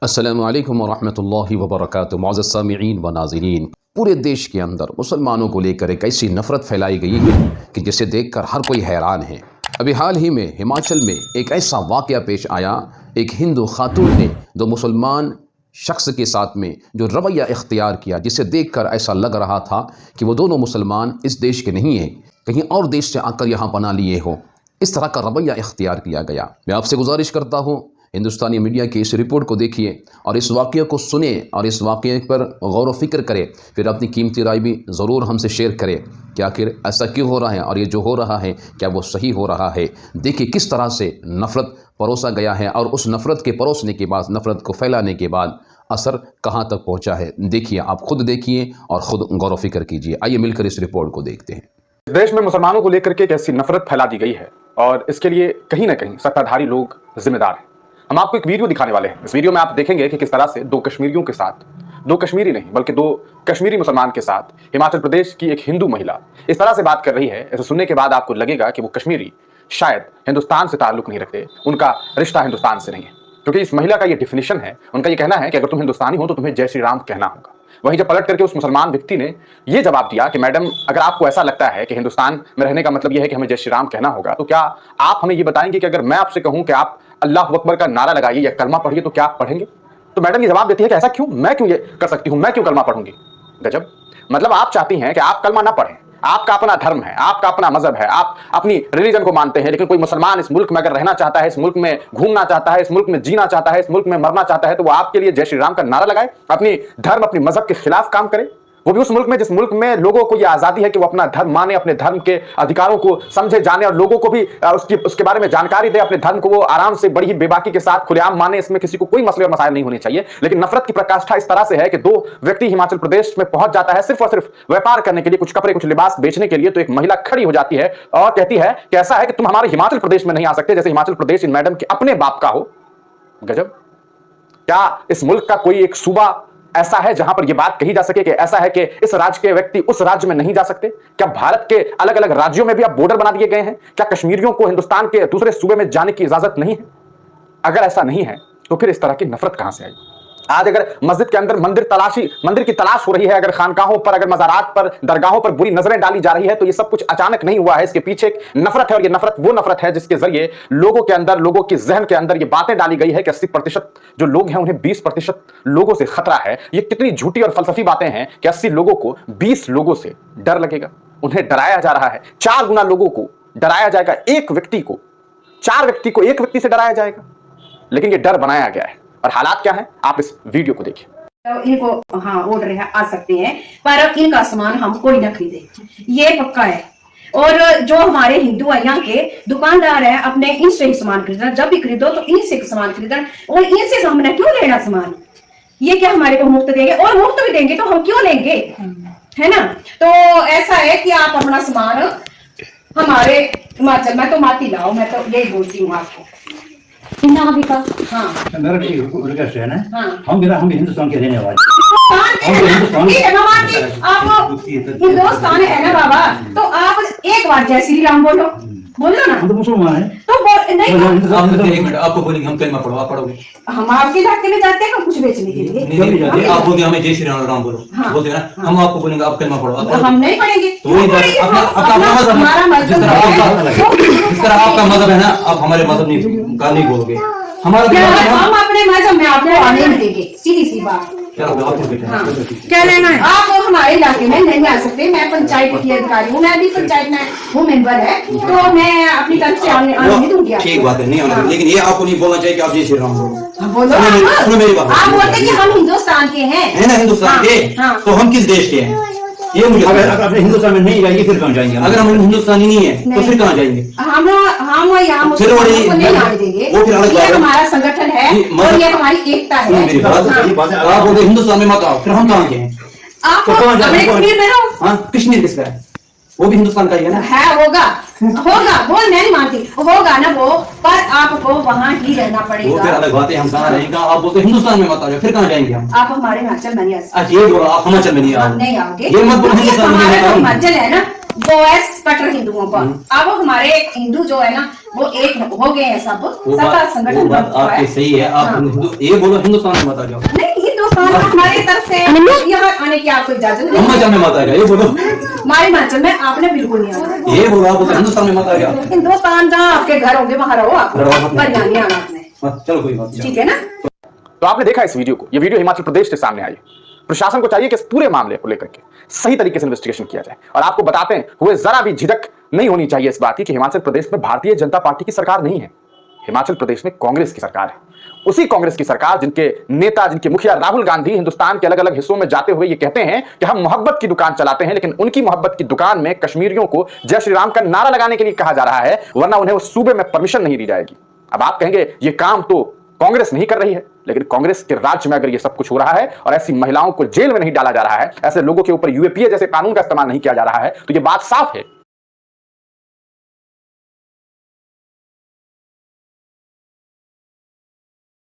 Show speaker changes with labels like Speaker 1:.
Speaker 1: अस्सलामु अलैकुम वरहमतुल्लाहि वबरकातुहू। मुअज़्ज़ज़ सामिईन व नाज़रीन, पूरे देश के अंदर मुसलमानों को लेकर एक ऐसी नफ़रत फैलाई गई है कि जिसे देखकर हर कोई हैरान है। अभी हाल ही में हिमाचल में एक ऐसा वाक़या पेश आया, एक हिंदू खातून ने दो मुसलमान शख्स के साथ में जो रवैया इख्तियार किया, जिसे देखकर ऐसा लग रहा था कि वो दोनों मुसलमान इस देश के नहीं हैं, कहीं और देश से आकर यहाँ पनाह लिए हों। इस तरह का रवैया इख्तियार किया गया। मैं आपसे गुजारिश करता हूँ, हिंदुस्तानी मीडिया की इस रिपोर्ट को देखिए और इस वाक़े को सुने और इस वाक़े पर गौर व फिक्र करें, फिर अपनी कीमती राय भी ज़रूर हमसे शेयर करें कि आखिर ऐसा क्यों हो रहा है और ये जो हो रहा है क्या वो सही हो रहा है। देखिए किस तरह से नफ़रत परोसा गया है और उस नफ़रत के परोसने के बाद, नफ़रत को फैलाने के बाद असर कहाँ तक पहुँचा है। देखिए, आप खुद देखिए और ख़ुद गौर व फिक्र कीजिए। आइए मिलकर इस रिपोर्ट को देखते हैं।
Speaker 2: देश में मुसलमानों को लेकर के एक ऐसी नफरत फैला दी गई है और इसके लिए कहीं ना कहीं सत्ताधारी लोग जिम्मेदार हैं। हम आपको एक वीडियो दिखाने वाले हैं। इस वीडियो में आप देखेंगे कि किस तरह से दो कश्मीरियों के साथ, दो कश्मीरी नहीं बल्कि दो कश्मीरी मुसलमान के साथ हिमाचल प्रदेश की एक हिंदू महिला इस तरह से बात कर रही है। इसे सुनने के बाद आपको लगेगा कि वो कश्मीरी शायद हिंदुस्तान से ताल्लुक नहीं रखते, उनका रिश्ता हिंदुस्तान से नहीं है, क्योंकि इस महिला का ये डिफिनेशन है। उनका ये कहना है कि अगर तुम हिंदुस्तानी हो तो तुम्हें जय श्री राम कहना होगा। वहीं जब पलट करके उस मुसलमान व्यक्ति ने यह जवाब दिया कि मैडम, अगर आपको ऐसा लगता है कि हिंदुस्तान में रहने का मतलब यह है कि हमें जय श्री राम कहना होगा, तो क्या आप हमें यह बताएंगे कि अगर मैं आपसे कहूं कि आप अल्लाह अकबर का नारा लगाइए या कलमा पढ़िए तो क्या आप पढ़ेंगे? तो मैडम ये जवाब देती है कि ऐसा क्यों, मैं क्यों ये कर सकती हूं, मैं क्यों कलमा पढ़ूंगी। गजब। मतलब आप चाहती हैं कि आप कलमा ना पढ़ें, आपका अपना धर्म है, आपका अपना मजहब है, आप अपनी रिलीजन को मानते हैं, लेकिन कोई मुसलमान इस मुल्क में अगर रहना चाहता है, इस मुल्क में घूमना चाहता है, इस मुल्क में जीना चाहता है, इस मुल्क में मरना चाहता है, तो वो आपके लिए जय श्री राम का नारा लगाए, अपनी धर्म, अपनी मजहब के खिलाफ काम करे, वो भी उस मुल्क में जिस मुल्क में लोगों को यह आजादी है कि वो अपना धर्म माने, अपने धर्म के अधिकारों को समझे जाने और लोगों को भी उसके बारे में जानकारी दे, अपने धर्म को वो आराम से बड़ी ही बेबाकी के साथ खुलेआम माने, इसमें किसी को कोई मसले और मसाइल नहीं होने चाहिए। लेकिन नफरत की प्रकाष्ठा इस तरह से है कि दो व्यक्ति हिमाचल प्रदेश में पहुंच जाता है सिर्फ और सिर्फ व्यापार करने के लिए, कुछ कपड़े कुछ लिबास बेचने के लिए, तो एक महिला खड़ी हो जाती है और कहती है कि ऐसा है कि तुम हमारे हिमाचल प्रदेश में नहीं आ सकते, जैसे हिमाचल प्रदेश इन मैडम के अपने बाप का हो। गजब। क्या इस मुल्क का कोई एक सूबा ऐसा है जहां पर यह बात कही जा सके कि ऐसा है कि इस राज्य के व्यक्ति उस राज्य में नहीं जा सकते? क्या भारत के अलग अलग राज्यों में भी अब बॉर्डर बना दिए गए हैं? क्या कश्मीरियों को हिंदुस्तान के दूसरे सूबे में जाने की इजाजत नहीं है? अगर ऐसा नहीं है तो फिर इस तरह की नफरत कहां से आई? आज अगर मस्जिद के अंदर मंदिर की तलाश हो रही है, अगर खानकाहों पर, अगर मज़ारात पर, दरगाहों पर बुरी नजरें डाली जा रही है, तो ये सब कुछ अचानक नहीं हुआ है। इसके पीछे एक नफरत है और ये नफरत वो नफरत है जिसके जरिए लोगों के अंदर, लोगों के जहन के अंदर ये बातें डाली गई है कि 80% जो लोग हैं उन्हें 20% लोगों से खतरा है। ये कितनी झूठी और फलसफी बातें हैं कि 80 लोगों को 20 लोगों से डर लगेगा। उन्हें डराया जा रहा है, 4 गुना लोगों को डराया जाएगा, एक व्यक्ति को, 4 व्यक्ति को एक व्यक्ति से डराया जाएगा। लेकिन ये डर बनाया गया है और हालात क्या है आप इस वीडियो को देखिए।
Speaker 3: तो इनको हाँ ऑर्डर है, आ सकते हैं, पर इनका सामान हम कोई ना खरीदे, ये पक्का है। और जो हमारे हिंदू है यहाँ के दुकानदार है, अपने इनसे ही सामान खरीदना, जब भी खरीदो तो इनसे सामान खरीदना, और इनसे हमने क्यों लेना सामान? ये क्या हमारे को मुफ्त देंगे? और मुफ्त भी देंगे तो हम क्यों लेंगे, है ना? तो ऐसा है कि आप अपना सामान हमारे हिमाचल में तो माती लाओ, मैं तो यही बोलती हूँ आपको।
Speaker 4: हाँ मेरा रिक्वेस्ट है ना, हम हिंदुस्तान के रहने वाले,
Speaker 3: हिंदुस्तान है ना बाबा, तो आप एक बार जय श्री राम बोलो ना।
Speaker 4: हम तो मुसलमान हैं,
Speaker 3: तो नहीं
Speaker 5: एक मिनट आपको बोलेंगे हम कलमा पढ़ो, आप पढ़ोगे?
Speaker 3: हम आपके इलाके में जाते हैं कुछ बेचने के लिए,
Speaker 5: आप बोलते हमें जय श्री राम बोलो, बोलते ना, हम आपको बोलेंगे आप कलमा पढ़ो,
Speaker 3: हम नहीं पढ़ेंगे।
Speaker 5: जिस तरह आपका मजहब है ना, आप हमारे मजहब नहीं बोलोगे।
Speaker 3: हम अपने मजहब में आपको आने नहीं देंगे, सीधी सी बात। क्या लेना है? आप हमारे इलाके में नहीं आ सकते। मैं पंचायत की अधिकारी हूँ, मैं भी पंचायत में हूँ, मेंबर है, तो मैं अपनी तरफ से आने नहीं दूंगी।
Speaker 5: ठीक बात है, नहीं आना, लेकिन ये आपको नहीं बोलना चाहिए कि आप जय श्री राम बोलो।
Speaker 3: बोलो,
Speaker 5: सुनो मेरी बात।
Speaker 3: आप बोलते कि हम हिंदुस्तान के हैं,
Speaker 5: है ना? हिंदुस्तान के, तो हम किस देश के हैं ये मुझे?
Speaker 4: अगर अपने हिंदुस्तान में नहीं जाएंगे फिर कहाँ जाएंगे?
Speaker 5: अगर हम हिंदुस्तानी नहीं है तो फिर कहाँ जाएंगे?
Speaker 3: हम यहाँ मुसलमानों को नहीं आने देंगे।
Speaker 5: वो फिर अलग बात
Speaker 3: ये
Speaker 5: है,
Speaker 3: हमारा संगठन है और ये हमारी एकता है।
Speaker 5: मेरी बात, आप बोलते हिंदुस्तान में मत आओ, फिर हम कहाँ के हैं?
Speaker 3: आप अपने कश्मीर में रहो।
Speaker 5: हाँ, कश्मीर किसका है? वो भी हिंदुस्तान का ही है ना?
Speaker 3: है, होगा बोल, मैं नहीं मानती, होगा ना वो, पर आपको वहाँ ही रहना पड़ेगा।
Speaker 5: वो फिर अलग बात है, हम कहाँ रहेंगे? आप बोलते हिंदुस्तान में मत आओ, फिर कहाँ जाएंगे हम?
Speaker 3: आप हमारे हिमाचल में नहीं आ सकते।
Speaker 5: ये बोलो आप हिमाचल में नहीं आओ,
Speaker 3: नहीं आओगे,
Speaker 5: ये मत बोलो हिंदुस्तान में नहीं आओ।
Speaker 3: हिमाचल है ना, वो है कट्टर हिंदुओं का। अब हमारे हिंदू जो है ना वो एक हो गए हैं सब सत्ता संगठन
Speaker 5: वो बात आपकी सही है। आप ये बोलो हिंदुस्तान में मत आ जाओ।
Speaker 3: नहीं, हिंदुस्तान हमारी तरफ से यहाँ आने की आपको इजाजत नहीं।
Speaker 5: हिमाचल में मत आ जाओ, ये बोलो।
Speaker 3: हमारे हिमाचल में आपने बिल्कुल नहीं आना।
Speaker 5: ये बोलो आप हिंदुस्तान में मत आ जाओ।
Speaker 3: हिंदुस्तान जहाँ आपके घर होंगे वहां रहो आप, पर यहाँ नहीं आना आपने।
Speaker 5: चलो कोई बात नहीं,
Speaker 3: ठीक है ना।
Speaker 2: तो आपने देखा इस वीडियो को, ये वीडियो हिमाचल प्रदेश से सामने आई। प्रशासन को चाहिए कि इस पूरे मामले को लेकर के सही तरीके से इन्वेस्टिगेशन किया जाए। और आपको बताते हैं हुए जरा भी झिझक नहीं होनी चाहिए इस बात की कि हिमाचल प्रदेश में भारतीय जनता पार्टी की सरकार नहीं है, हिमाचल प्रदेश में कांग्रेस की सरकार है। उसी कांग्रेस की सरकार जिनके नेता, जिनके मुखिया राहुल गांधी हिंदुस्तान के अलग अलग हिस्सों में जाते हुए ये कहते हैं कि हम मोहब्बत की दुकान चलाते हैं, लेकिन उनकी मोहब्बत की दुकान में कश्मीरियों को जय श्री राम का नारा लगाने के लिए कहा जा रहा है, वरना उन्हें उस सूबे में परमिशन नहीं दी जाएगी। अब आप कहेंगे ये काम तो कांग्रेस नहीं कर रही है, लेकिन कांग्रेस के राज्य में अगर ये सब कुछ हो रहा है और ऐसी महिलाओं को जेल में नहीं डाला जा रहा है, ऐसे लोगों के ऊपर यूएपीए जैसे कानून का इस्तेमाल नहीं किया जा रहा है, तो ये बात साफ है